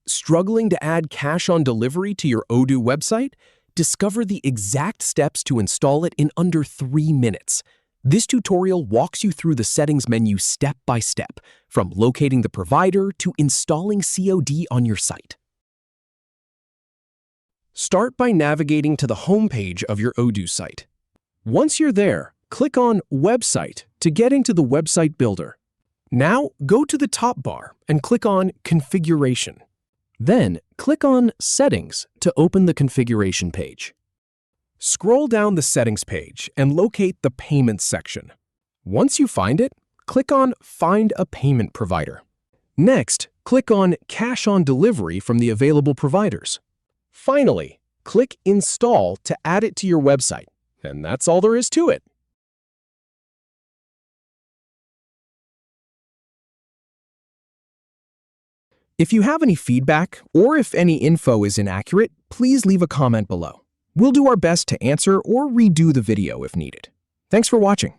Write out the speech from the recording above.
Struggling to add cash on delivery to your Odoo website? Discover the exact steps to install it in under 3 minutes. This tutorial walks you through the settings menu step by step, from locating the provider to installing COD on your site. Start by navigating to the home page of your Odoo site. Once you're there, click on Website to get into the website builder. Now, go to the top bar and click on Configuration. Then, click on Settings to open the configuration page. Scroll down the settings page and locate the Payments section. Once you find it, click on Find a Payment Provider. Next, click on Cash on Delivery from the available providers. Finally, click Install to add it to your website. And that's all there is to it. If you have any feedback, or if any info is inaccurate, please leave a comment below. We'll do our best to answer or redo the video if needed. Thanks for watching.